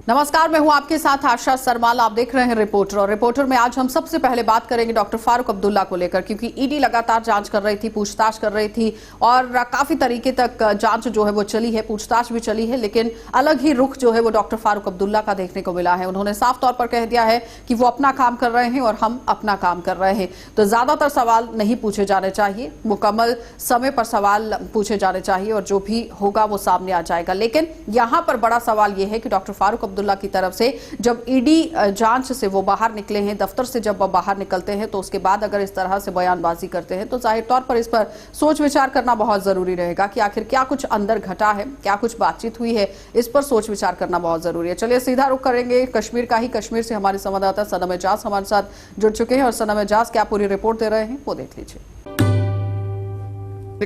नमस्कार, मैं हूं आपके साथ आशा सरमाल। आप देख रहे हैं रिपोर्टर। और रिपोर्टर में आज हम सबसे पहले बात करेंगे डॉक्टर फारूक अब्दुल्ला को लेकर, क्योंकि ईडी लगातार जांच कर रही थी, पूछताछ कर रही थी और काफी तरीके तक जांच जो है वो चली है, पूछताछ भी चली है, लेकिन अलग ही रुख जो है वो डॉक्टर फारूक अब्दुल्ला का देखने को मिला है। उन्होंने साफ तौर पर कह दिया है कि वो अपना काम कर रहे हैं और हम अपना काम कर रहे हैं, तो ज्यादातर सवाल नहीं पूछे जाने चाहिए, मुकम्मल समय पर सवाल पूछे जाने चाहिए और जो भी होगा वो सामने आ जाएगा। लेकिन यहां पर बड़ा सवाल यह है कि डॉक्टर फारूक अब्दुल्ला की तरफ से जब ईडी जांच से वो बाहर निकले हैं, दफ्तर से जब वो बाहर निकलते हैं, तो उसके बाद अगर इस तरह से बयानबाजी करते हैं तो जाहिर तौर पर इस पर सोच विचार करना बहुत जरूरी रहेगा कि आखिर क्या कुछ अंदर घटा है, क्या कुछ बातचीत हुई है। इस पर सोच विचार करना बहुत जरूरी है। चलिए सीधा रुख करेंगे कश्मीर का ही। कश्मीर से हमारे संवाददाता सनम एजाज हमारे साथ जुड़ चुके हैं और सनम एजाज क्या पूरी रिपोर्ट दे रहे हैं वो देख लीजिए।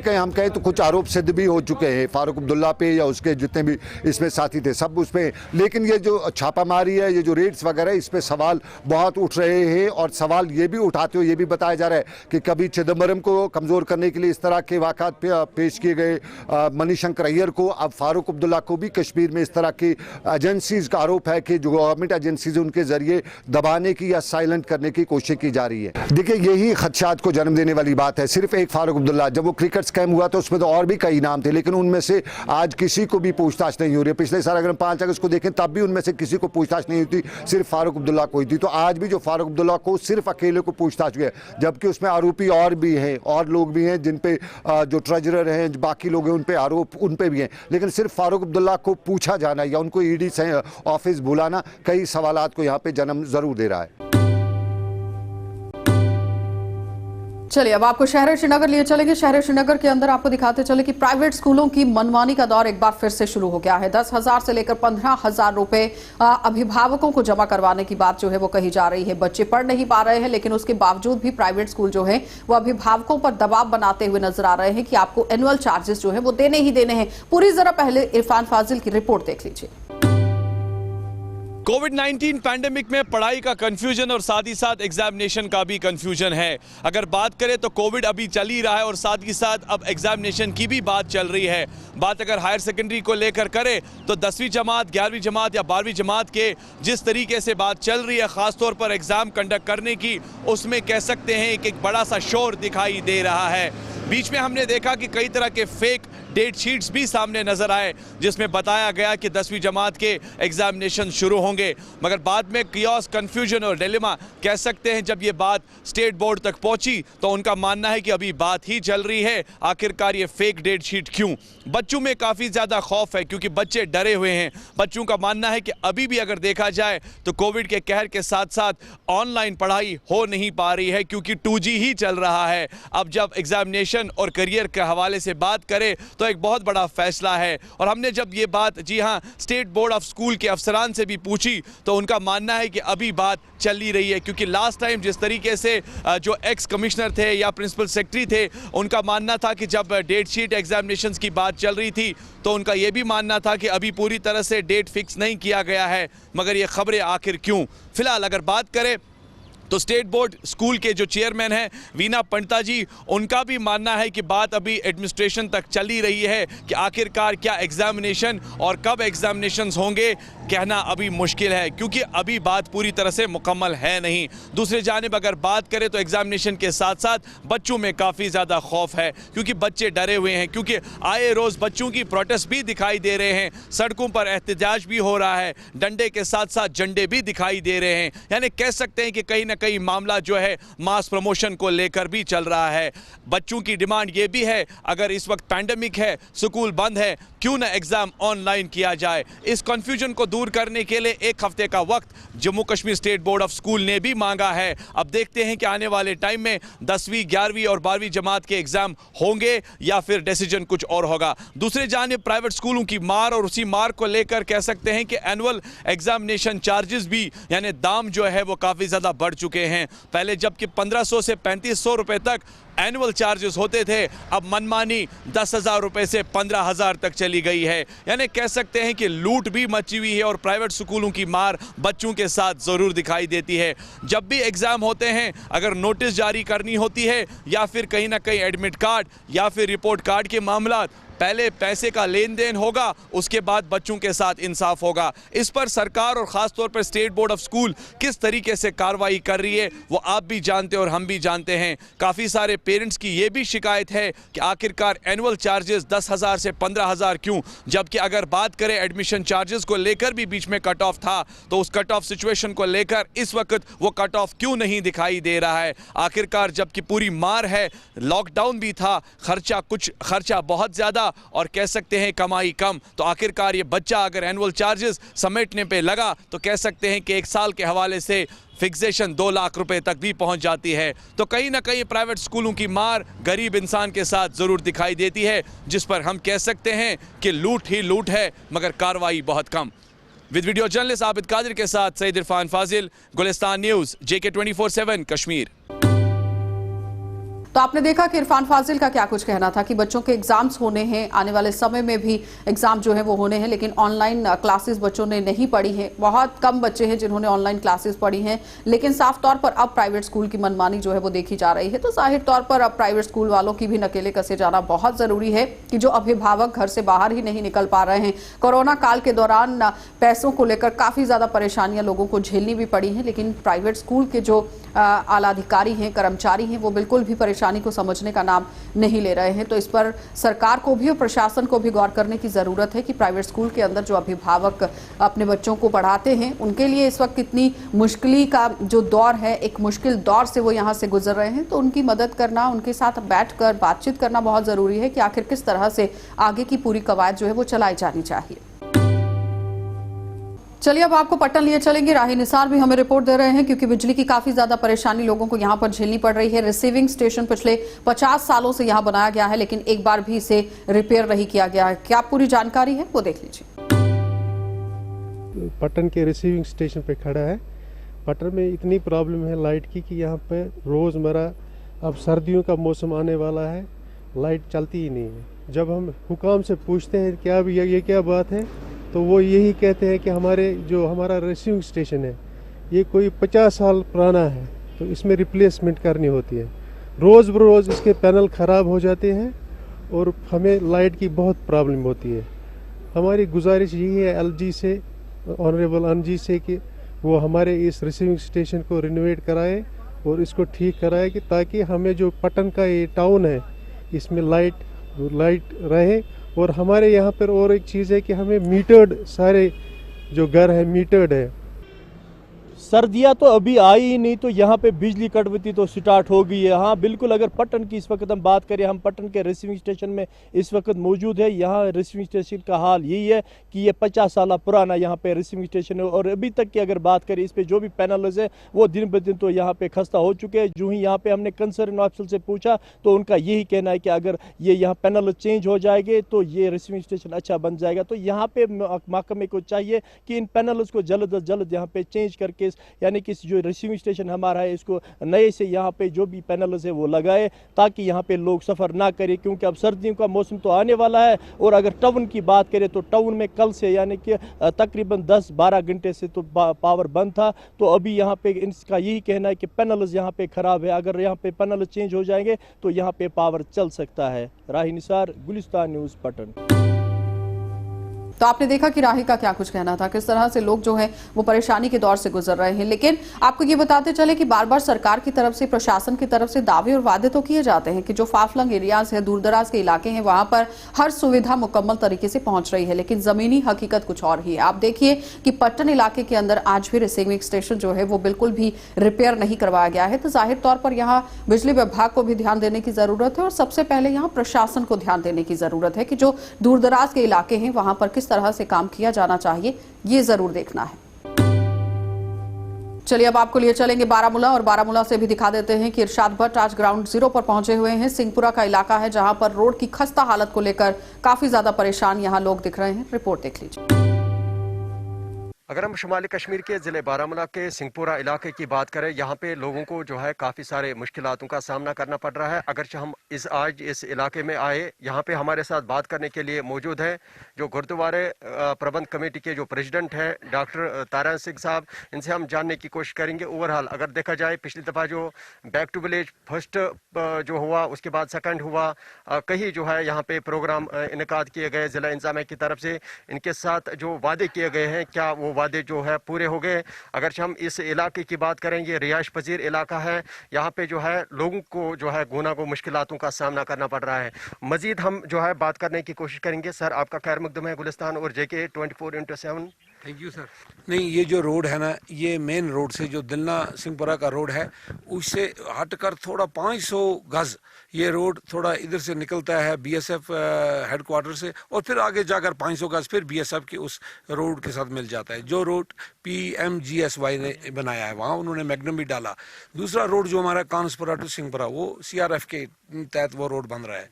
हम कहें तो कुछ आरोप सिद्ध भी हो चुके हैं फारूक अब्दुल्ला पे या उसके जितने भी इसमें साथी थे सब उस पे, लेकिन ये जो छापामारी है, ये जो रेड्स वगैरह, इस पे सवाल बहुत उठ रहे हैं। और सवाल ये भी उठाते हुए ये भी बताया जा रहा है कि कभी चिदम्बरम को कमज़ोर करने के लिए इस तरह के वाक़ात पेश किए गए, मणिशंकर अय्यर को, अब फारूक अब्दुल्ला को भी कश्मीर में इस तरह की एजेंसीज़ का आरोप है कि जो गवर्नमेंट एजेंसीज उनके ज़रिए दबाने की या साइलेंट करने की कोशिश की जा रही है। देखिए, यही खदशात को जन्म देने वाली बात है। सिर्फ एक फारूक अब्दुल्ला, जब वो क्रिकेट स्कैम हुआ तो उसमें तो और भी कई नाम थे, लेकिन उनमें से आज किसी को भी पूछताछ नहीं हो रही है। पिछले साल अगर हम 5 अगस्त को देखें तब भी उनमें से किसी को पूछताछ नहीं होती, सिर्फ फारूक अब्दुल्ला को हुई थी। तो आज भी जो फारूक अब्दुल्ला को सिर्फ अकेले को पूछताछ हुई है, जबकि उसमें आरोपी और भी हैं, और लोग भी हैं जिन पे जो ट्रेजरर हैं, बाकी लोग हैं, उन पे आरोप उन पे भी हैं, लेकिन सिर्फ फारूक अब्दुल्ला को पूछा जाना या उनको ईडी से ऑफिस बुलाना कई सवालात को यहाँ पे जन्म जरूर दे रहा है। चलिए अब आपको शहर श्रीनगर लिए चलेंगे। शहर श्रीनगर के अंदर आपको दिखाते चले कि प्राइवेट स्कूलों की मनमानी का दौर एक बार फिर से शुरू हो गया है। 10,000 से लेकर 15,000 रुपए अभिभावकों को जमा करवाने की बात जो है वो कही जा रही है। बच्चे पढ़ नहीं पा रहे हैं, लेकिन उसके बावजूद भी प्राइवेट स्कूल जो है वो अभिभावकों पर दबाव बनाते हुए नजर आ रहे हैं कि आपको एनुअल चार्जेस जो है वो देने ही देने हैं। पूरी जरा पहले इरफान फाजिल की रिपोर्ट देख लीजिए। कोविड-19 पैंडेमिक में पढ़ाई का कंफ्यूजन और साथ ही साथ एग्जामिनेशन का भी कंफ्यूजन है। अगर बात करें तो कोविड अभी चल ही रहा है और साथ ही साथ अब एग्जामिनेशन की भी बात चल रही है। बात अगर हायर सेकेंडरी को लेकर करें तो 10वीं जमात, 11वीं जमात या 12वीं जमात के जिस तरीके से बात चल रही है खासतौर पर एग्जाम कंडक्ट करने की, उसमें कह सकते हैं कि एक बड़ा सा शोर दिखाई दे रहा है। बीच में हमने देखा कि कई तरह के फेक डेट शीट्स भी सामने नजर आए जिसमें बताया गया कि 10वीं जमात के एग्जामिनेशन शुरू होंगे, मगर बाद में कियोस, कंफ्यूजन और डिलेमा कह सकते हैं जब ये बात स्टेट बोर्ड तक पहुंची तो उनका मानना है कि अभी बात ही चल रही है, आखिरकार ये फेक डेट शीट क्यों। बच्चों में काफ़ी ज़्यादा खौफ है क्योंकि बच्चे डरे हुए हैं। बच्चों का मानना है कि अभी भी अगर देखा जाए तो कोविड के कहर के साथ साथ ऑनलाइन पढ़ाई हो नहीं पा रही है क्योंकि 2G ही चल रहा है। अब जब एग्जामिनेशन और करियर के हवाले से बात करें तो एक बहुत बड़ा फैसला है। और हमने जब ये बात जी हाँ स्टेट बोर्ड ऑफ स्कूल के अफसरान से भी पूछी तो उनका मानना है कि अभी बात चल ही रही है, क्योंकि लास्ट टाइम जिस तरीके से जो एक्स कमिश्नर थे या प्रिंसिपल सेक्रेटरी थे उनका मानना था कि जब डेट शीट एग्जामिनेशंस की बात चल रही थी तो उनका यह भी मानना था कि अभी पूरी तरह से डेट फिक्स नहीं किया गया है। मगर ये खबरें आखिर क्यों। फिलहाल अगर बात करें तो स्टेट बोर्ड स्कूल के जो चेयरमैन हैं वीना पंडिता जी, उनका भी मानना है कि बात अभी एडमिनिस्ट्रेशन तक चली रही है कि आखिरकार क्या एग्जामिनेशन और कब एग्जामिनेशंस होंगे कहना अभी मुश्किल है क्योंकि अभी बात पूरी तरह से मुकम्मल है नहीं। दूसरी जानिब अगर बात करें तो एग्जामिनेशन के साथ साथ बच्चों में काफ़ी ज़्यादा खौफ है क्योंकि बच्चे डरे हुए हैं, क्योंकि आए रोज़ बच्चों की प्रोटेस्ट भी दिखाई दे रहे हैं, सड़कों पर एहतजाज भी हो रहा है, डंडे के साथ साथ झंडे भी दिखाई दे रहे हैं। यानी कह सकते हैं कि कहीं ना कई मामला जो है मास प्रमोशन को लेकर भी चल रहा है। बच्चों की डिमांड ये भी है अगर इस वक्त पैंडेमिक है, स्कूल बंद है, क्यों ना एग्जाम ऑनलाइन किया जाए। इस कंफ्यूजन को दूर करने के लिए 1 हफ्ते का वक्त Jammu Kashmir state board of school ने भी मांगा है। अब देखते हैं कि आने वाले टाइम में 10वीं, 11वीं और 12वीं जमात के एग्जाम होंगे या फिर डिसीजन कुछ और होगा। दूसरी जानिब प्राइवेट स्कूलों की मार और उसी मार को लेकर कह सकते हैं कि एनुअल एग्जामिनेशन चार्जेस भी यानी दाम जो है वो काफ़ी ज़्यादा बढ़ चुके हैं। पहले जबकि 1500 से 3500 रुपए तक एनुअल चार्जेस होते थे, अब मनमानी 10,000 रुपए से 15,000 तक चली गई है। यानी कह सकते हैं कि लूट भी मची हुई है और प्राइवेट स्कूलों की मार बच्चों के साथ ज़रूर दिखाई देती है। जब भी एग्ज़ाम होते हैं अगर नोटिस जारी करनी होती है या फिर कहीं ना कहीं एडमिट कार्ड या फिर रिपोर्ट कार्ड के मामला पहले पैसे का लेन देन होगा, उसके बाद बच्चों के साथ इंसाफ होगा। इस पर सरकार और खास तौर पर स्टेट बोर्ड ऑफ स्कूल किस तरीके से कार्रवाई कर रही है वो आप भी जानते और हम भी जानते हैं। काफी सारे पेरेंट्स की ये भी शिकायत है कि आखिरकार एनुअल चार्जेस 10,000 से 15,000 क्यों, जबकि अगर बात करें एडमिशन चार्जेस को लेकर भी बीच में कट ऑफ था, तो उस कट ऑफ सिचुएशन को लेकर इस वक्त वो कट ऑफ क्यों नहीं दिखाई दे रहा है। आखिरकार जबकि पूरी मार है, लॉकडाउन भी था, खर्चा बहुत ज्यादा और कह सकते हैं कमाई कम, तो आखिरकार ये बच्चा अगर एनुअल चार्जेस समेटने पे लगा तो कह सकते हैं कि एक साल के हवाले से फिक्सेशन 2 लाख रुपए तक भी पहुंच जाती है। तो कहीं ना कहीं प्राइवेट स्कूलों की मार गरीब इंसान के साथ जरूर दिखाई देती है, जिस पर हम कह सकते हैं कि लूट ही लूट है मगर कार्रवाई बहुत कम। With video journalist Abid Qadir के साथ सईद इरफान फाजिल, गुलिस्तान न्यूज, JK 24/7 कश्मीर। तो आपने देखा कि इरफान फाजिल का क्या कुछ कहना था कि बच्चों के एग्जाम्स होने हैं, आने वाले समय में भी एग्जाम जो है वो होने हैं, लेकिन ऑनलाइन क्लासेस बच्चों ने नहीं पढ़ी है। बहुत कम बच्चे हैं जिन्होंने ऑनलाइन क्लासेस पढ़ी हैं, लेकिन साफ तौर पर अब प्राइवेट स्कूल की मनमानी जो है वो देखी जा रही है। तो जाहिर तौर पर अब प्राइवेट स्कूल वालों की भी नकेले कसे जाना बहुत जरूरी है कि जो अभिभावक घर से बाहर ही नहीं निकल पा रहे हैं। कोरोना काल के दौरान पैसों को लेकर काफी ज्यादा परेशानियां लोगों को झेलनी भी पड़ी है, लेकिन प्राइवेट स्कूल के जो आला अधिकारी हैं, कर्मचारी हैं, वो बिल्कुल भी परेशानी को समझने का नाम नहीं ले रहे हैं। तो इस पर सरकार को भी और प्रशासन को भी गौर करने की जरूरत है कि प्राइवेट स्कूल के अंदर जो अभिभावक अपने बच्चों को पढ़ाते हैं, उनके लिए इस वक्त कितनी मुश्किल का जो दौर है, एक मुश्किल दौर से वो यहाँ से गुजर रहे हैं। तो उनकी मदद करना, उनके साथ बैठकर बातचीत करना बहुत जरूरी है कि आखिर किस तरह से आगे की पूरी कवायद जो है वो चलाई जानी चाहिए। चलिए अब आपको पटन लिए चलेंगे। राही निसार भी हमें रिपोर्ट दे रहे हैं क्योंकि बिजली की काफी ज्यादा परेशानी लोगों को यहां पर झेलनी पड़ रही है। रिसीविंग स्टेशन पिछले 50 सालों से यहां बनाया गया है, लेकिन एक बार भी इसे रिपेयर नहीं किया गया है। क्या पूरी जानकारी है वो देख लीजिए। पटन के रिसीविंग स्टेशन पे खड़ा है। पटन में इतनी प्रॉब्लम है लाइट की कि यहाँ पे रोज़मर्रा, अब सर्दियों का मौसम आने वाला है, लाइट चलती ही नहीं है। जब हम हुकाम से पूछते हैं क्या ये क्या बात है, तो वो यही कहते हैं कि हमारा रिसीविंग स्टेशन है ये कोई 50 साल पुराना है, तो इसमें रिप्लेसमेंट करनी होती है। रोज़ बरोज़ इसके पैनल ख़राब हो जाते हैं और हमें लाइट की बहुत प्रॉब्लम होती है। हमारी गुजारिश यही है LG से, ऑनरेबल NG से, कि वो हमारे इस रिसीविंग स्टेशन को रिनोवेट कराए और इसको ठीक कराए कि ताकि हमें जो पटन का ये टाउन है इसमें लाइट रहे। और हमारे यहाँ पर और एक चीज़ है कि हमें मीटर्ड, सारे जो घर है मीटर्ड है। सर्दियाँ तो अभी आई ही नहीं, तो यहाँ पे बिजली कटौती तो स्टार्ट हो गई है। हाँ बिल्कुल, अगर पटन की इस वक्त हम बात करें, हम पटन के रिसीविंग स्टेशन में इस वक्त मौजूद है। यहाँ रिसीविंग स्टेशन का हाल यही है कि ये 50 साल पुराना यहाँ पे रिसीविंग स्टेशन है और अभी तक की अगर बात करें इस पे जो भी पैनल्स है वो दिन ब दिन तो यहाँ पे खस्ता हो चुके हैं। जो ही यहाँ पे हमने कंसर्न ऑफिसर से पूछा तो उनका यही कहना है कि अगर ये यहाँ पैनल चेंज हो जाएंगे तो ये रिसीविंग स्टेशन अच्छा बन जाएगा। तो यहाँ पे महकमे को चाहिए कि इन पैनल्स को जल्द अज जल्द यहाँ पे चेंज करके, यानी कि जो रिसीविंग स्टेशन हमारा है इसको नए से यहाँ पे जो भी पैनल्स है वो लगाए, ताकि यहाँ पे लोग सफ़र ना करें, क्योंकि अब सर्दियों का मौसम तो आने वाला है। और अगर टाउन की बात करें तो टाउन में कल से यानी कि तकरीबन 10-12 घंटे से तो पावर बंद था। तो अभी यहाँ पे इसका यही कहना है कि पैनल्स यहाँ पे ख़राब है, अगर यहाँ पे पैनल चेंज हो जाएंगे तो यहाँ पे पावर चल सकता है। राही निसार, गुलिस्तान न्यूज़, पटन। तो आपने देखा कि राही का क्या कुछ कहना था, किस तरह से लोग जो है वो परेशानी के दौर से गुजर रहे हैं। लेकिन आपको ये बताते चले कि बार बार सरकार की तरफ से, प्रशासन की तरफ से दावे और वादे तो किए जाते हैं कि जो फाफलंग एरियाज है, दूर दराज के इलाके हैं, वहां पर हर सुविधा मुकम्मल तरीके से पहुंच रही है, लेकिन जमीनी हकीकत कुछ और ही है। आप देखिए कि पट्टन इलाके के अंदर आज भी रिसीविंग स्टेशन जो है वो बिल्कुल भी रिपेयर नहीं करवाया गया है। तो जाहिर तौर पर यहाँ बिजली विभाग को भी ध्यान देने की जरूरत है और सबसे पहले यहाँ प्रशासन को ध्यान देने की जरूरत है कि जो दूर दराज के इलाके हैं वहां पर किस तरह से काम किया जाना चाहिए, ये जरूर देखना है। चलिए अब आपको लिए चलेंगे बारामूला और बारामूला से भी दिखा देते हैं कि इरशाद भट्ट आज ग्राउंड जीरो पर पहुंचे हुए हैं। सिंहपुरा का इलाका है जहां पर रोड की खस्ता हालत को लेकर काफी ज्यादा परेशान यहां लोग दिख रहे हैं। रिपोर्ट देख लीजिए। अगर हम शुमाली कश्मीर के ज़िले बारामूला के सिंहपुरा इलाके की बात करें, यहाँ पे लोगों को जो है काफ़ी सारे मुश्किलातों का सामना करना पड़ रहा है। अगरचे हम आज इस इलाके में आए। यहाँ पे हमारे साथ बात करने के लिए मौजूद है जो गुरुद्वारे प्रबंध कमेटी के जो प्रेसिडेंट है डॉक्टर तारा सिंह साहब। इनसे हम जानने की कोशिश करेंगे ओवरऑल अगर देखा जाए पिछली दफ़ा जो बैक टू विलेज फर्स्ट जो हुआ उसके बाद सेकंड हुआ, कहीं जो है यहाँ पे प्रोग्राम इनेकाद किए गए ज़िला इंतज़ामिया की तरफ से। इनके साथ जो वादे किए गए हैं क्या वो वादे जो है पूरे हो गए? अगर हम इस इलाके की बात करें ये रिहाइश पजीर इलाका है, यहाँ पे जो है लोगों को जो है गुनागो मुश्किलातों का सामना करना पड़ रहा है। मजीद हम जो है बात करने की कोशिश करेंगे। सर आपका खैर मकदम है गुलिस्तान और JK 24/7। Thank you sir. नहीं, ये जो रोड है ना, ये मेन रोड से जो दिलना सिंहपुरा का रोड है उससे हटकर थोड़ा 500 गज ये रोड थोड़ा इधर से निकलता है BSF हेडक्वार्टर से, और फिर आगे जाकर 500 गज फिर BSF के उस रोड के साथ मिल जाता है जो रोड PMGSY ने बनाया है। वहाँ उन्होंने मैग्नम भी डाला। दूसरा रोड जो हमारा कानसपुरा टू सिंहपुरा वो CRF के तहत वो रोड बन रहा है।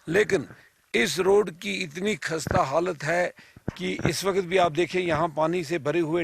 लेकिन इस रोड की इतनी खस्ता हालत है कि इस वक्त भी आप देखें यहाँ पानी से भरे हुए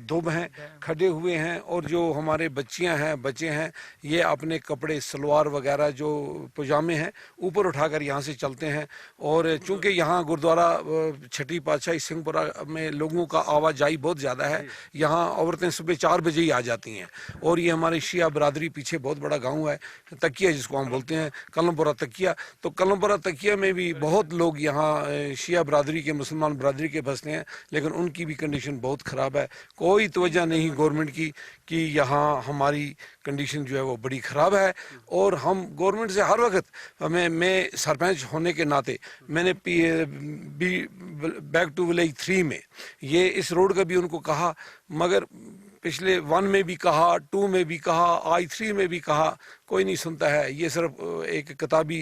दुब हैं, खड़े हुए हैं, और जो हमारे बच्चियाँ हैं बच्चे हैं ये अपने कपड़े सलवार वगैरह जो पजामे हैं ऊपर उठाकर यहाँ से चलते हैं। और चूँकि यहाँ गुरुद्वारा छठी पातशाही सिंहपुरा में लोगों का आवाजाही बहुत ज़्यादा है, यहाँ औरतें सुबह 4 बजे ही आ जाती हैं। और ये हमारे शिया बरादरी पीछे बहुत बड़ा गाँव है तकिया जिसको हम बोलते हैं, कलमपुरा तकिया। तो कलमपुरा तकिया में भी बहुत लोग यहाँ शिया बरादरी के मुसलमान बरादरी के बसते हैं, लेकिन उनकी भी कंडीशन बहुत ख़राब है। कोई तवज्जो नहीं गवर्नमेंट की कि यहाँ हमारी कंडीशन जो है वो बड़ी ख़राब है। और हम गवर्नमेंट से हर वक्त मैं सरपंच होने के नाते मैंने बैक टू विलेज 3 में ये इस रोड का भी उनको कहा, मगर पिछले 1 में भी कहा, 2 में भी कहा, I3 में भी कहा, कोई नहीं सुनता है। ये सिर्फ एक किताबी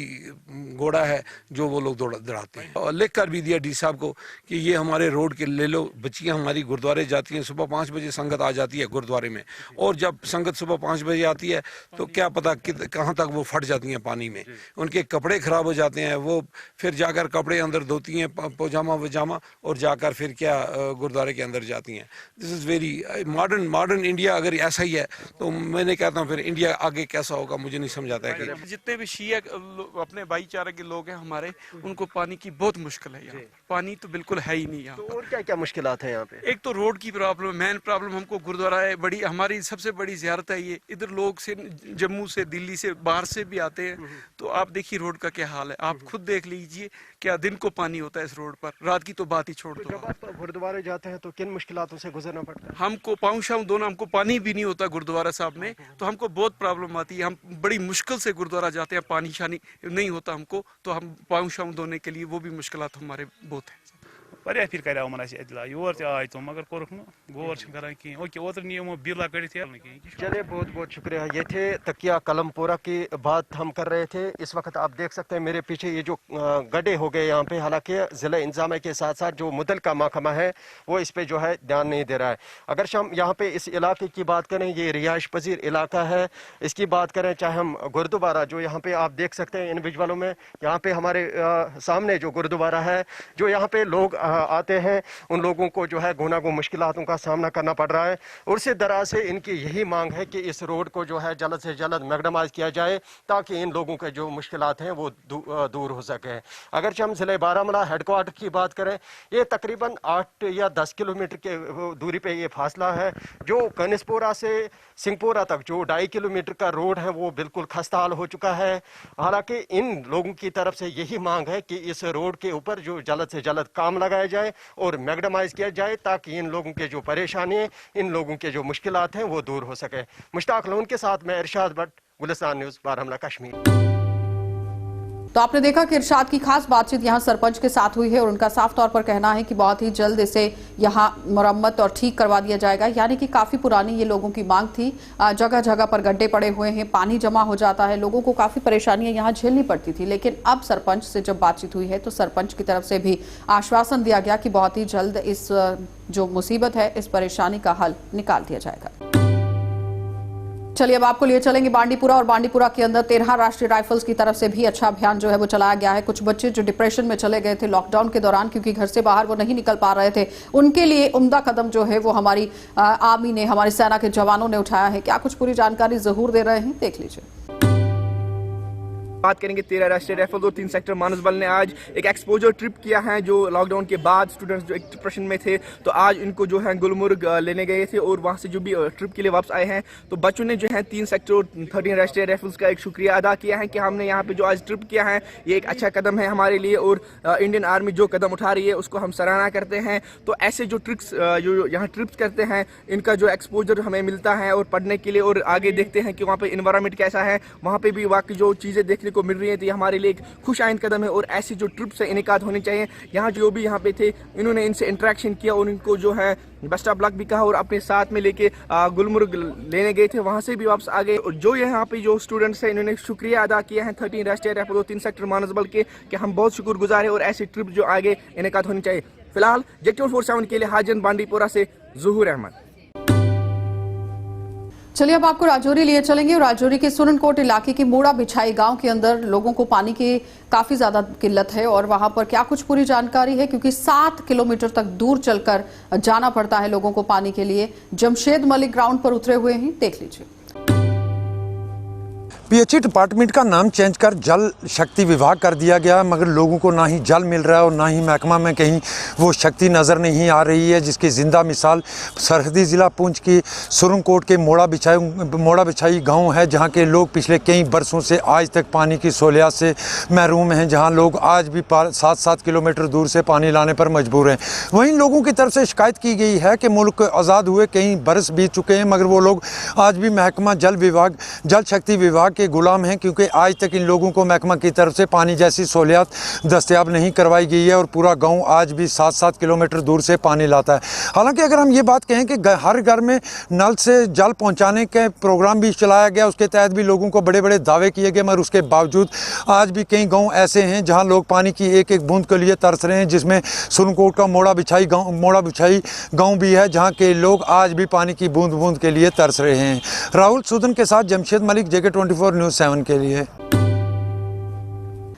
घोड़ा है जो वो लोग दौड़ाते हैं। और लिख कर भी दिया डी साहब को कि ये हमारे रोड के ले लो। बच्चियाँ हमारी गुरुद्वारे जाती हैं, सुबह 5 बजे संगत आ जाती है गुरुद्वारे में, और जब संगत सुबह 5 बजे आती है तो क्या पता कहाँ तक वो फट जाती हैं पानी में, उनके कपड़े ख़राब हो जाते हैं। वो फिर जाकर कपड़े अंदर धोती हैं, पजामा वजामा, और जाकर फिर क्या गुरुद्वारे के अंदर जाती हैं। This is very modern India अगर ऐसा ही है तो मैंने कहता हूँ फिर इंडिया आगे कैसा होगा मुझे नहीं समझाता है। कि जितने भी शिया अपने भाईचारे के लोग हैं हमारे, उनको पानी की बहुत मुश्किल है। यहाँ पानी तो बिल्कुल है ही नहीं यहाँ। तो और क्या क्या मुश्किलात हैं यहाँ पे? एक तो रोड की प्रॉब्लम, मेन प्रॉब्लम हमको गुरुद्वारा है, बड़ी हमारी सबसे बड़ी ज़ियारत है ये। इधर लोग से जम्मू से दिल्ली से बाहर से भी आते हैं, तो आप देखिए रोड का क्या हाल है। आप खुद देख लीजिए क्या दिन को पानी होता है इस रोड पर, रात की तो बात ही छोड़ दो। जब आप गुरुद्वारे जाते हैं तो किन मुश्किलातों से गुजरना पड़ता है? हमको पाँव शाम दोनों, हमको पानी भी नहीं होता गुरुद्वारा साहब में, तो हमको बहुत प्रॉब्लम आती है। हम बड़ी मुश्किल से गुरुद्वारा जाते हैं, पानी शानी नहीं होता हमको, तो हम पाँव शाम धोने के लिए वो भी मुश्किलात हमारे बहुत है। वारिया फिर कर इतला योर आय तो मगर कोर गोर करें ओके ओतर नियमों बिरला कर। चलिए बहुत बहुत शुक्रिया। ये थे तकिया कलमपुरा की बात हम कर रहे थे। इस वक्त आप देख सकते हैं मेरे पीछे ये जो गड्ढे हो गए यहाँ पे, हालांकि ज़िला इंतज़ामिया के साथ साथ जो मुतल का महकमा है वो इस पे जो है ध्यान नहीं दे रहा है। अगर हम यहाँ पे इस इलाके की बात करें, ये रिहाइश पजीर इलाका है, इसकी बात करें चाहे हम गुरुद्वारा जो यहाँ पे आप देख सकते हैं इन विजुअलों में, यहाँ पे हमारे सामने जो गुरुद्वारा है, जो यहाँ पे लोग आते हैं उन लोगों को जो है गुनागो मुश्किलातों का सामना करना पड़ रहा है। और से दराज से इनकी यही मांग है कि इस रोड को जो है जल्द से जल्द मैग्नेमाइज किया जाए ताकि इन लोगों के जो मुश्किलात हैं वो दूर हो सके। अगर हम ज़िले बारामूला हेडक्वार्टर की बात करें, ये तकरीबन 8 या 10 किलोमीटर के दूरी पे ये फासला है। जो कनिसपुरा से सिंहपुरा तक जो 2.5 किलोमीटर का रोड है वो बिल्कुल खस्ताहाल हो चुका है। हालांकि इन लोगों की तरफ से यही मांग है कि इस रोड के ऊपर जो जल्द से जल्द काम लगाया जाए और मैग्नेमाइज किया जाए ताकि इन लोगों के जो परेशानी है, इन लोगों के जो मुश्किलात हैं वो दूर हो सके। मुश्ताक लोन के साथ मैं इरशाद भट्ट, गुलिस्तान न्यूज़, बारामूला, कश्मीर। तो आपने देखा कि इरशाद की खास बातचीत यहां सरपंच के साथ हुई है और उनका साफ तौर पर कहना है कि बहुत ही जल्द इसे यहां मरम्मत और ठीक करवा दिया जाएगा। यानी कि काफी पुरानी ये लोगों की मांग थी। जगह जगह पर गड्ढे पड़े हुए हैं, पानी जमा हो जाता है, लोगों को काफी परेशानियां यहां झेलनी पड़ती थी। लेकिन अब सरपंच से जब बातचीत हुई है तो सरपंच की तरफ से भी आश्वासन दिया गया कि बहुत ही जल्द इस जो मुसीबत है, इस परेशानी का हल निकाल दिया जाएगा। चलिए अब आपको लिए चलेंगे बांडीपुरा, और बांडीपुरा के अंदर 13 राष्ट्रीय राइफल्स की तरफ से भी अच्छा अभियान जो है वो चलाया गया है। कुछ बच्चे जो डिप्रेशन में चले गए थे लॉकडाउन के दौरान, क्योंकि घर से बाहर वो नहीं निकल पा रहे थे, उनके लिए उम्दा कदम जो है वो हमारी आर्मी ने, हमारी सेना के जवानों ने उठाया है। क्या कुछ पूरी जानकारी जहूर दे रहे हैं, देख लीजिए। बात करेंगे 13 राष्ट्रीय राइफल्स और 3 सेक्टर मानसबल ने आज एक एक्सपोजर ट्रिप किया है। जो लॉकडाउन के बाद स्टूडेंट्स जो एक डिप्रेशन में थे, तो आज इनको जो है गुलमर्ग लेने गए थे और वहाँ से जो भी ट्रिप के लिए वापस आए हैं, तो बच्चों ने जो है 3 सेक्टर और 13 राष्ट्रीय राइफल्स का एक शुक्रिया अदा किया है कि हमने यहाँ पे जो आज ट्रिप किया है ये एक अच्छा कदम है हमारे लिए, और इंडियन आर्मी जो कदम उठा रही है उसको हम सराहना करते हैं। तो ऐसे जो ट्रिक्स जो यहाँ ट्रिप्स करते हैं, इनका जो एक्सपोजर हमें मिलता है और पढ़ने के लिए, और आगे देखते हैं कि वहाँ पे इन्वायरमेंट कैसा है, वहाँ पे भी वाकई जो चीज़ें देखने को मिल रही है, तो ये हमारे लिए एक खुश आइंद कदम है। और ऐसी जो ट्रिप्स है इनेकाद होनी चाहिए। यहाँ जो भी यहाँ पे थे, इन्होंने इनसे इंटरेक्शन किया और इनको जो है बेस्ट ऑफ लक भी कहा और अपने साथ में लेके गुलमर्ग लेने गए थे, वहाँ से भी वापस आ गए। और जो यहाँ पे जो स्टूडेंट्स हैं, इन्होंने शुक्रिया अदा किया है 13 राष्ट्रीय राइफल और 3 सेक्टर मानसबल के, कि हम बहुत शुक्रगुजार हैं और ऐसी ट्रिप जो आगे इनेकाद होनी चाहिए। फिलहाल JEK-24/7 के लिए हाजन बांडीपोरा से ज़ुहूर अहमद। चलिए अब आपको राजौरी लिए चलेंगे। राजौरी के सुरनकोट इलाके के मोड़ा बिछाई गांव के अंदर लोगों को पानी की काफी ज्यादा किल्लत है और वहां पर क्या कुछ पूरी जानकारी है, क्योंकि 7 किलोमीटर तक दूर चलकर जाना पड़ता है लोगों को पानी के लिए। जमशेद मलिक ग्राउंड पर उतरे हुए हैं, देख लीजिए। पीएचई डिपार्टमेंट का नाम चेंज कर जल शक्ति विभाग कर दिया गया, मगर लोगों को ना ही जल मिल रहा है और ना ही महकमा में कहीं वो शक्ति नज़र नहीं आ रही है, जिसकी ज़िंदा मिसाल सरहदी ज़िला पुंछ की सुरनकोट के मोड़ा बिछाई गांव है, जहां के लोग पिछले कई बरसों से आज तक पानी की सहूलियत से महरूम हैं, जहां लोग आज भी 7-7 किलोमीटर दूर से पानी लाने पर मजबूर हैं। वहीं लोगों की तरफ से शिकायत की गई है कि मुल्क आज़ाद हुए कई बरस बीत चुके हैं, मगर वो लोग आज भी महकमा जल शक्ति विभाग के गुलाम हैं, क्योंकि आज तक इन लोगों को महकमा की तरफ से पानी जैसी सहूलियत दस्तयाब नहीं करवाई गई है और पूरा गांव आज भी 7-7 किलोमीटर दूर से पानी लाता है। हालांकि अगर हम ये बात कहें कि हर घर में नल से जल पहुंचाने के प्रोग्राम भी चलाया गया, उसके तहत भी लोगों को बड़े बड़े दावे किए गए, मगर उसके बावजूद आज भी कई गाँव ऐसे हैं जहाँ लोग पानी की एक एक बूंद के लिए तरस रहे हैं, जिसमें सुरनकोट का मोड़ा बिछाई गाँव भी है, जहाँ के लोग आज भी पानी की बूंद बूंद के लिए तरस रहे हैं। राहुल सूदन के साथ जमशेद मलिक, JK-24 News 7 के लिए।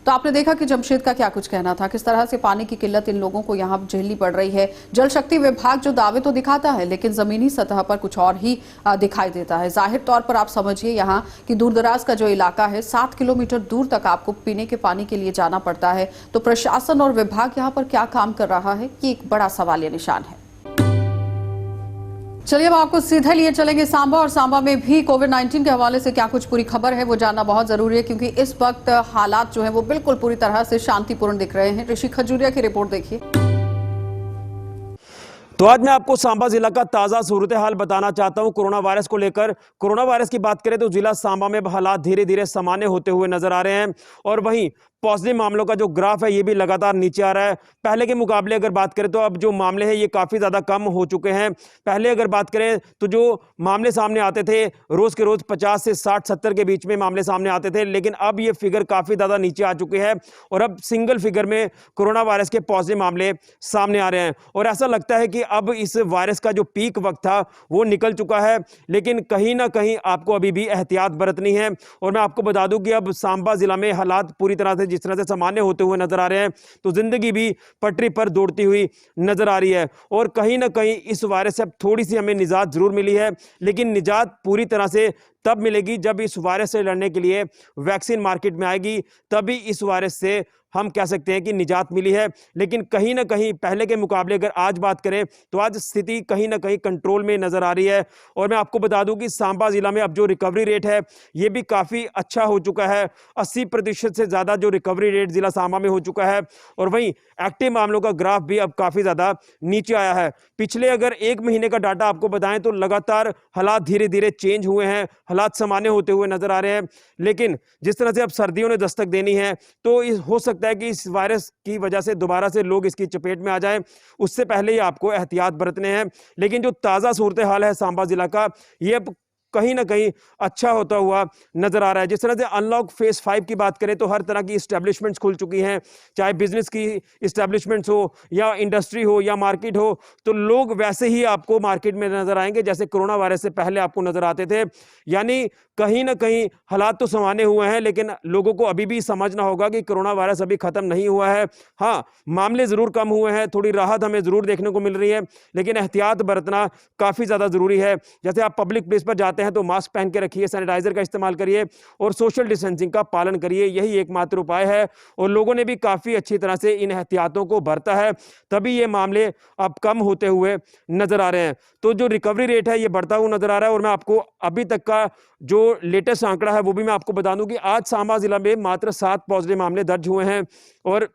तो आपने देखा कि जमशेद का क्या कुछ कहना था, किस तरह से पानी की किल्लत इन लोगों को यहाँ झेलनी पड़ रही है। जल शक्ति विभाग जो दावे तो दिखाता है, लेकिन जमीनी सतह पर कुछ और ही दिखाई देता है। जाहिर तौर पर आप समझिए यहाँ कि दूरदराज का जो इलाका है, 7 किलोमीटर दूर तक आपको पीने के पानी के लिए जाना पड़ता है। तो प्रशासन और विभाग यहाँ पर क्या काम कर रहा है, ये एक बड़ा सवालिया निशान है। चलिए अब आपको सीधे लिए चलेंगे सांबा, और सांबा में भी कोविड-19 के हवाले से क्या कुछ पूरी खबर है वो जानना बहुत जरूरी है, क्योंकि इस वक्त हालात जो है वो बिल्कुल पूरी तरह से शांतिपूर्ण दिख रहे हैं। ऋषि खजूरिया की रिपोर्ट देखिए। तो आज मैं आपको सांबा जिला का ताज़ा सूरत हाल बताना चाहता हूं कोरोना वायरस को लेकर। कोरोना वायरस की बात करें तो जिला सांबा में हालात धीरे धीरे सामान्य होते हुए नजर आ रहे हैं, और वहीं पॉजिटिव मामलों का जो ग्राफ है ये भी लगातार नीचे आ रहा है। पहले के मुकाबले अगर बात करें तो अब जो मामले हैं ये काफ़ी ज़्यादा कम हो चुके हैं। पहले अगर बात करें तो जो मामले सामने आते थे रोज़ के रोज़ 50 से 60-70 के बीच में मामले सामने आते थे, लेकिन अब ये फिगर काफ़ी ज़्यादा नीचे आ चुके हैं और अब सिंगल फिगर में कोरोना वायरस के पॉजिटिव मामले सामने आ रहे हैं। और ऐसा लगता है कि अब इस वायरस का जो पीक वक्त था वो निकल चुका है, लेकिन कहीं ना कहीं आपको अभी भी एहतियात बरतनी है। और मैं आपको बता दूं कि अब सांबा जिला में हालात पूरी तरह से जिस तरह से सामान्य होते हुए नजर आ रहे हैं, तो जिंदगी भी पटरी पर दौड़ती हुई नजर आ रही है। और कहीं ना कहीं इस वायरस से अब थोड़ी सी हमें निजात जरूर मिली है, लेकिन निजात पूरी तरह से तब मिलेगी जब इस वायरस से लड़ने के लिए वैक्सीन मार्केट में आएगी, तभी इस वायरस से हम कह सकते हैं कि निजात मिली है। लेकिन कहीं ना कहीं पहले के मुकाबले अगर आज बात करें तो आज स्थिति कहीं ना कहीं कंट्रोल में नजर आ रही है। और मैं आपको बता दूं कि सांबा जिला में अब जो रिकवरी रेट है ये भी काफ़ी अच्छा हो चुका है। 80% से ज़्यादा जो रिकवरी रेट जिला सांबा में हो चुका है। और वहीं एक्टिव मामलों का ग्राफ भी अब काफ़ी ज़्यादा नीचे आया है। पिछले अगर 1 महीने का डाटा आपको बताएं तो लगातार हालात धीरे धीरे चेंज हुए हैं, हालात सामान्य होते हुए नजर आ रहे हैं। लेकिन जिस तरह से अब सर्दियों ने दस्तक देनी है तो हो सकता है कि इस वायरस की वजह से दोबारा से लोग इसकी चपेट में आ जाएं, उससे पहले ही आपको एहतियात बरतने हैं। लेकिन जो ताज़ा सूरत हाल है सांबा जिला का, ये अब कहीं ना कहीं अच्छा होता हुआ नजर आ रहा है। जिस तरह से अनलॉक फेज 5 की बात करें तो हर तरह की इस्टेब्लिशमेंट्स खुल चुकी हैं, चाहे बिजनेस की इस्टेब्लिशमेंट्स हो या इंडस्ट्री हो या मार्केट हो, तो लोग वैसे ही आपको मार्केट में नजर आएंगे जैसे कोरोना वायरस से पहले आपको नजर आते थे। यानी कहीं ना कहीं हालात तो सामान्य हुए हैं, लेकिन लोगों को अभी भी समझना होगा कि कोरोना वायरस अभी खत्म नहीं हुआ है। हाँ, मामले जरूर कम हुए हैं, थोड़ी राहत हमें जरूर देखने को मिल रही है, लेकिन एहतियात बरतना काफी ज्यादा जरूरी है। जैसे आप पब्लिक प्लेस पर जाते जाते हैं तो मास्क पहन के रखिए, सैनिटाइजर का इस्तेमाल करिए और सोशल डिस्टेंसिंग का पालन करिए। यही एकमात्र उपाय है और लोगों ने भी काफ़ी अच्छी तरह से इन एहतियातों को बरता है, तभी ये मामले अब कम होते हुए नजर आ रहे हैं। तो जो रिकवरी रेट है ये बढ़ता हुआ नजर आ रहा है और मैं आपको अभी तक का जो लेटेस्ट आंकड़ा है वो भी मैं आपको बता दूं कि आज सांबा जिला में मात्र 7 पॉजिटिव मामले दर्ज हुए हैं और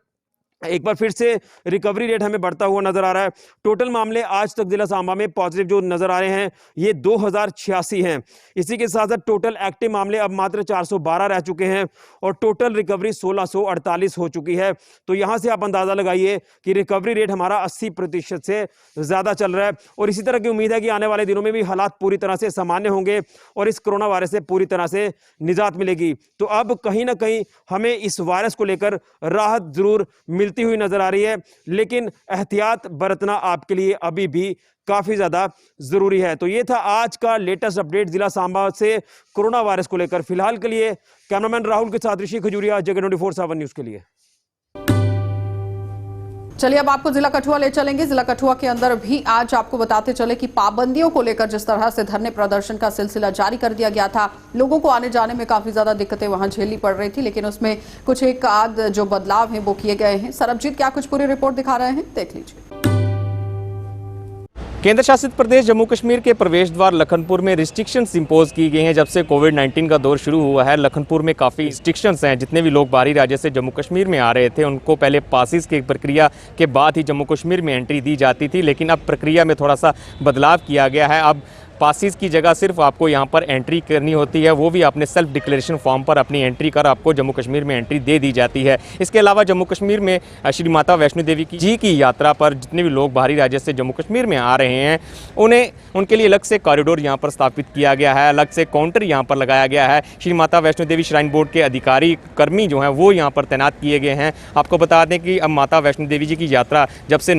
एक बार फिर से रिकवरी रेट हमें बढ़ता हुआ नजर आ रहा है। टोटल मामले आज तक जिला सांबा में पॉजिटिव जो नजर आ रहे हैं ये 2086 हैं। इसी के साथ साथ टोटल एक्टिव मामले अब मात्र 412 रह चुके हैं और टोटल रिकवरी 1648 हो चुकी है। तो यहां से आप अंदाजा लगाइए कि रिकवरी रेट हमारा 80% से ज्यादा चल रहा है और इसी तरह की उम्मीद है कि आने वाले दिनों में भी हालात पूरी तरह से सामान्य होंगे और इस कोरोना वायरस से पूरी तरह से निजात मिलेगी। तो अब कहीं ना कहीं हमें इस वायरस को लेकर राहत जरूर मिलती हुई नजर आ रही है, लेकिन एहतियात बरतना आपके लिए अभी भी काफी ज्यादा जरूरी है। तो ये था आज का लेटेस्ट अपडेट जिला सांबा से कोरोना वायरस को लेकर। फिलहाल के लिए कैमरामैन राहुल के साथ ऋषि खजूरिया, जगह 24/7 न्यूज के लिए। चलिए अब आपको जिला कठुआ ले चलेंगे। जिला कठुआ के अंदर भी आज आपको बताते चले कि पाबंदियों को लेकर जिस तरह से धरने प्रदर्शन का सिलसिला जारी कर दिया गया था, लोगों को आने जाने में काफी ज्यादा दिक्कतें वहां झेलनी पड़ रही थी, लेकिन उसमें कुछ एक आध जो बदलाव हैं वो किए गए हैं। सरबजीत क्या कुछ पूरी रिपोर्ट दिखा रहे हैं, देख लीजिए। केंद्र शासित प्रदेश जम्मू कश्मीर के प्रवेश द्वार लखनपुर में रिस्ट्रिक्शंस इंपोज की गई हैं। जब से कोविड-19 का दौर शुरू हुआ है, लखनपुर में काफ़ी रिस्ट्रिक्शंस हैं। जितने भी लोग बाहरी राज्य से जम्मू कश्मीर में आ रहे थे उनको पहले पासिस की प्रक्रिया के बाद ही जम्मू कश्मीर में एंट्री दी जाती थी, लेकिन अब प्रक्रिया में थोड़ा सा बदलाव किया गया है। अब पासिस की जगह सिर्फ आपको यहाँ पर एंट्री करनी होती है, वो भी अपने सेल्फ डिक्लेरेशन फॉर्म पर अपनी एंट्री कर आपको जम्मू कश्मीर में एंट्री दे दी जाती है। इसके अलावा जम्मू कश्मीर में श्री माता वैष्णो देवी की यात्रा पर जितने भी लोग बाहरी राज्य से जम्मू कश्मीर में आ रहे हैं उनके लिए अलग से कॉरिडोर यहाँ पर स्थापित किया गया है, अलग से काउंटर यहाँ पर लगाया गया है। श्री माता वैष्णो देवी श्राइन बोर्ड के अधिकारी कर्मी जो हैं वो यहाँ पर तैनात किए गए हैं। आपको बता दें कि अब माता वैष्णो देवी जी की यात्रा जब से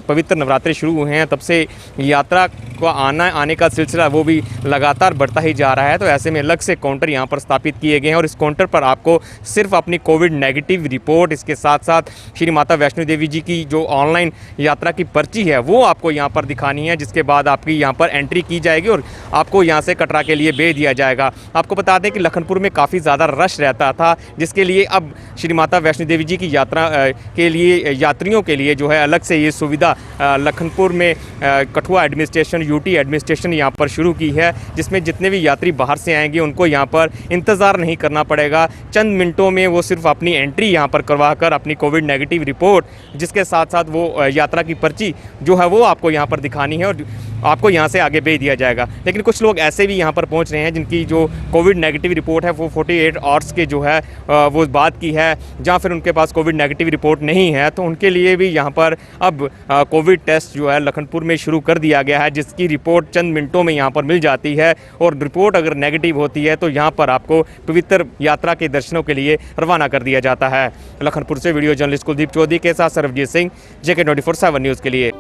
पवित्र नवरात्रे शुरू हुए हैं तब से यात्रा को आने का सिलसिला वो भी लगातार बढ़ता ही जा रहा है। तो ऐसे में अलग से काउंटर यहाँ पर स्थापित किए गए हैं और इस काउंटर पर आपको सिर्फ अपनी कोविड नेगेटिव रिपोर्ट, इसके साथ साथ श्री माता वैष्णो देवी जी की जो ऑनलाइन यात्रा की पर्ची है वो आपको यहाँ पर दिखानी है, जिसके बाद आपकी यहाँ पर एंट्री की जाएगी और आपको यहाँ से कटरा के लिए भेज दिया जाएगा। आपको बता दें कि लखनपुर में काफ़ी ज़्यादा रश रहता था, जिसके लिए अब श्री माता वैष्णो देवी जी की यात्रा के लिए यात्रियों के लिए जो है अलग से ये सुविधा लखनपुर में कठुआ एडमिनिस्ट्रेशन, यूटी एडमिनिस्ट्रेशन यहाँ पर शुरू की है, जिसमें जितने भी यात्री बाहर से आएंगे उनको यहाँ पर इंतज़ार नहीं करना पड़ेगा। चंद मिनटों में वो सिर्फ अपनी एंट्री यहाँ पर करवा कर अपनी कोविड नेगेटिव रिपोर्ट, जिसके साथ साथ वो यात्रा की पर्ची जो है वो आपको यहाँ पर दिखानी है और आपको यहाँ से आगे भेज दिया जाएगा। लेकिन कुछ लोग ऐसे भी यहाँ पर पहुँच रहे हैं जिनकी जो कोविड नेगेटिव रिपोर्ट है वो 48 आवर्स के जो है वो बात की है, जहाँ फिर उनके पास कोविड नेगेटिव रिपोर्ट नहीं है, तो उनके लिए भी यहाँ पर अब कोविड टेस्ट जो है लखनपुर में शुरू कर दिया गया है, जिसकी रिपोर्ट चंद मिनटों में यहाँ पर मिल जाती है और रिपोर्ट अगर नेगेटिव होती है तो यहाँ पर आपको पवित्र यात्रा के दर्शनों के लिए रवाना कर दिया जाता है। लखनपुर से वीडियो जर्नलिस्ट कुलदीप चौधरी के साथ सरबजीत सिंह, JK 24/7 न्यूज़ के लिए।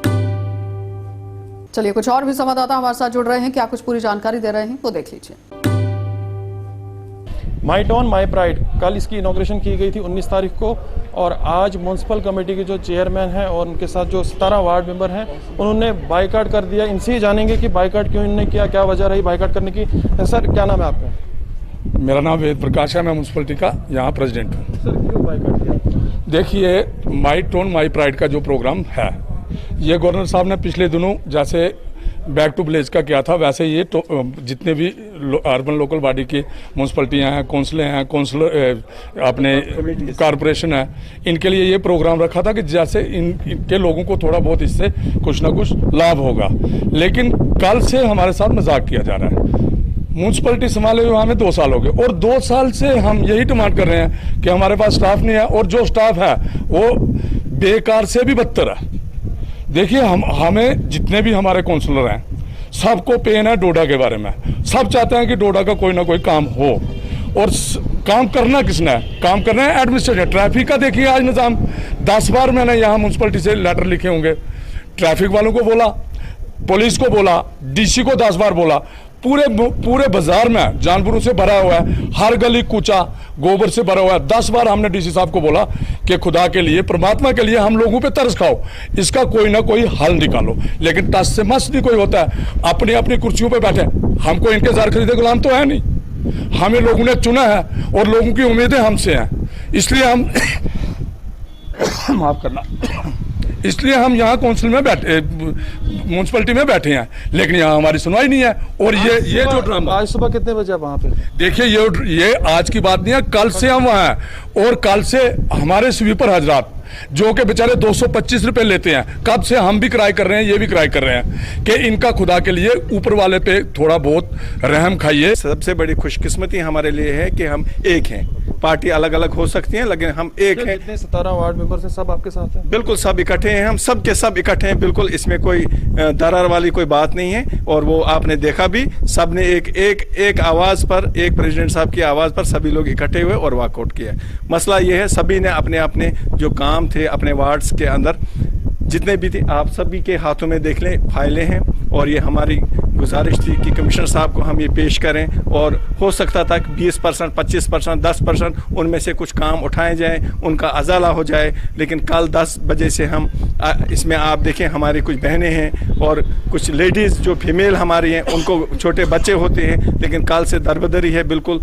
चलिए कुछ और भी संवाददाता हमारे साथ जुड़ रहे हैं, क्या कुछ पूरी जानकारी दे रहे हैं वो देख लीजिए। माई टाउन माई प्राइड, कल इसकी इनॉग्रेशन की गई थी 19 तारीख को और आज म्यूनसिपल कमेटी के जो चेयरमैन हैं और उनके साथ जो 17 वार्ड मेंबर हैं उन्होंने बाइकाट कर दिया। इनसे ही जानेंगे कि बाइकाट क्यों इन्होंने किया, क्या वजह रही बाइकाट करने की। सर क्या नाम है आपका? मेरा नाम वेद प्रकाश है, मैं म्यूनसिपलिटी का यहाँ प्रेसिडेंट हूँ। सर क्यों बाइकाट किया? देखिए, माई टाउन माई प्राइड का जो प्रोग्राम है ये गवर्नर साहब ने पिछले दिनों जैसे बैक टू विलेज का किया था, वैसे ये जितने भी अर्बन लोकल बॉडी की म्यूनसिपलिटियाँ हैं, कौंसलें हैं, अपने कॉरपोरेशन है, इनके लिए ये प्रोग्राम रखा था कि जैसे इनके लोगों को थोड़ा बहुत इससे कुछ ना कुछ लाभ होगा। लेकिन कल से हमारे साथ मजाक किया जा रहा है। म्यूनसिपलिटी संभाले हुए हमें 2 साल हो गए और 2 साल से हम यही डिमांड कर रहे हैं कि हमारे पास स्टाफ नहीं है और जो स्टाफ है वो बेकार से भी बदतर है। देखिए, हमें जितने भी हमारे काउंसलर हैं सबको पेन है डोडा के बारे में। सब चाहते हैं कि डोडा का कोई ना कोई काम हो और काम करना किसने है? काम करना है एडमिनिस्ट्रेशन। ट्रैफिक का देखिए आज निज़ाम, 10 बार मैंने यहाँ म्यूनसिपलिटी से लेटर लिखे होंगे, ट्रैफिक वालों को बोला, पुलिस को बोला, DC को 10 बार बोला, पूरे बाजार में जानवरों से भरा हुआ है, हर गली कूचा गोबर से भरा हुआ है। 10 बार हमने डीसी साहब को बोला कि खुदा के लिए, परमात्मा के लिए हम लोगों पे तरस खाओ, इसका कोई ना कोई हल निकालो, लेकिन टस से मस नहीं कोई होता है। अपनी अपनी कुर्सियों पे बैठे, हमको इनके जार खरीदे गुलाम तो है नहीं, हमें लोगों ने चुना है और लोगों की उम्मीदें हमसे हैं, इसलिए हम माफ करना, इसलिए हम यहाँ काउंसिल में बैठे, म्यूनसिपलिटी में बैठे हैं, लेकिन यहाँ हमारी सुनवाई नहीं है। और ये जो ड्रामा, आज सुबह कितने बजे आप वहाँ पे? देखिए ये आज की बात नहीं है, कल से हम वहाँ हैं और कल से हमारे स्वीपर हजरात जो कि बेचारे 225 रुपए लेते हैं, कब से हम भी किराए कर रहे हैं, ये भी किराए कर रहे हैं, कि इनका खुदा के लिए ऊपर वाले पे थोड़ा बहुत रहम खाइए। सबसे बड़ी खुशकिस्मती हमारे लिए है कि हम एक हैं, पार्टी अलग अलग हो सकती हैं लेकिन हम एक हैं। जितने 17 वार्ड मेंबर से सब आपके साथ हैं? बिल्कुल सब इकट्ठे हैं, हम सब के सब इकट्ठे हैं, बिल्कुल इसमें कोई दरार वाली कोई बात नहीं है। और वो आपने देखा भी, सब ने एक आवाज़ पर, एक प्रेसिडेंट साहब की आवाज़ पर सभी लोग इकट्ठे हुए और वॉकआउट किया। मसला ये है, सभी ने अपने अपने जो काम थे अपने वार्ड्स के अंदर जितने भी थे, आप सभी के हाथों में देख लें फाइलें हैं, और ये हमारी गुजारिश थी कि कमिश्नर साहब को हम ये पेश करें, और हो सकता था कि 20%, 25%, 10% उनमें से कुछ काम उठाए जाएं, उनका अजाला हो जाए। लेकिन कल 10 बजे से हम इसमें आप देखें, हमारी कुछ बहनें हैं और कुछ लेडीज़ जो फीमेल हमारी हैं, उनको छोटे बच्चे होते हैं, लेकिन कल से दरबदरी है बिल्कुल।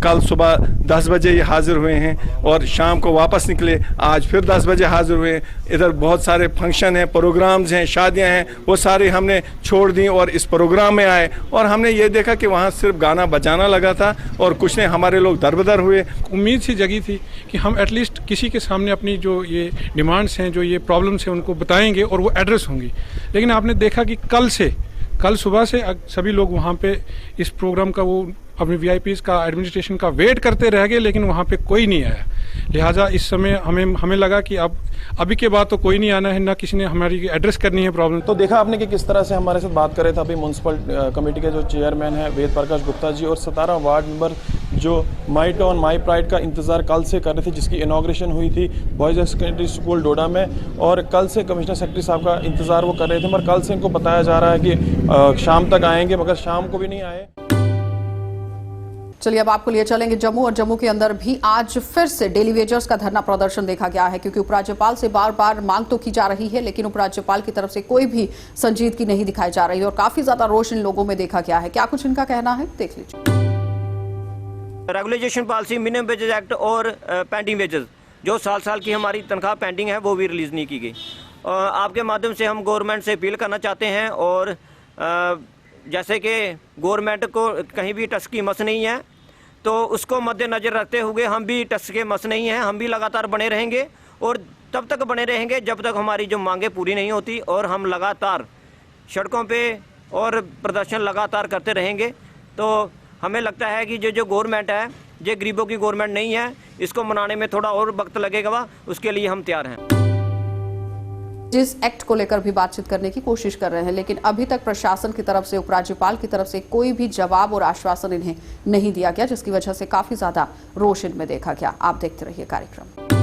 कल सुबह 10 बजे ये हाजिर हुए हैं और शाम को वापस निकले, आज फिर 10 बजे हाजिर हुए। इधर बहुत सारे फंक्शन हैं, प्रोग्राम्स हैं, शादियां हैं, वो सारी हमने छोड़ दी और इस प्रोग्राम में आए, और हमने ये देखा कि वहाँ सिर्फ गाना बजाना लगा था और कुछ ने हमारे लोग दरबदर हुए। उम्मीद सी जगी थी कि हम एटलीस्ट किसी के सामने अपनी जो ये डिमांड्स हैं, जो ये प्रॉब्लम्स हैं, उनको बताएंगे और वो एड्रेस होंगी। लेकिन आपने देखा कि कल सुबह से सभी लोग वहाँ पे इस प्रोग्राम का, वो अपने VIPs का, एडमिनिस्ट्रेशन का वेट करते रह गए, लेकिन वहाँ पे कोई नहीं आया। लिहाजा इस समय हमें लगा कि अब अभी के बाद तो कोई नहीं आना है, ना किसी ने हमारी एड्रेस करनी है प्रॉब्लम। तो देखा आपने कि किस तरह से हमारे साथ बात कर रहे थे अभी म्यूनसिपल कमेटी के जो चेयरमैन है वेद प्रकाश गुप्ता जी, और 17 वार्ड मेंबर जो माई टाउन माई प्राइड का इंतजार कल से कर रहे थे, जिसकी इनॉग्रेशन हुई थी बॉयज़ सेकेंडरी स्कूल डोडा में, और कल से कमिश्नर सेक्रेटरी साहब का इंतजार वो कर रहे थे, मगर कल से इनको बताया जा रहा है कि शाम तक आएंगे, मगर शाम को भी नहीं आए। चलिए अब आपको लिए चलेंगे जम्मू, और जम्मू के अंदर भी आज फिर से डेली वेजर्स का धरना प्रदर्शन देखा गया है, क्योंकि उपराज्यपाल से बार बार मांग तो की जा रही है, लेकिन उपराज्यपाल की तरफ से कोई भी संजीदगी नहीं दिखाई जा रही है, और काफी ज्यादा रोष इन लोगों में देखा गया है। क्या कुछ इनका कहना है, देख लीजिए। Regulation policy, minimum wages act और पेंडिंग वेजेस, जो साल की हमारी तनख्वाह पेंडिंग है, वो भी रिलीज़ नहीं की गई। आपके माध्यम से हम गवर्नमेंट से अपील करना चाहते हैं, और जैसे कि गवर्नमेंट को कहीं भी टस की मस नहीं है, तो उसको मद्देनज़र रखते हुए हम भी टस के मस नहीं हैं, हम भी लगातार बने रहेंगे, और तब तक बने रहेंगे जब तक हमारी जो मांगें पूरी नहीं होती, और हम लगातार सड़कों पे और प्रदर्शन लगातार करते रहेंगे। तो हमें लगता है कि जो गवर्नमेंट है, ये गरीबों की गवर्नमेंट नहीं है, इसको मनाने में थोड़ा और वक्त लगेगा, उसके लिए हम तैयार हैं। जिस एक्ट को लेकर भी बातचीत करने की कोशिश कर रहे हैं, लेकिन अभी तक प्रशासन की तरफ से, उपराज्यपाल की तरफ से कोई भी जवाब और आश्वासन इन्हें नहीं दिया गया, जिसकी वजह से काफी ज्यादा रोष इनमें देखा गया। आप देखते रहिए कार्यक्रम।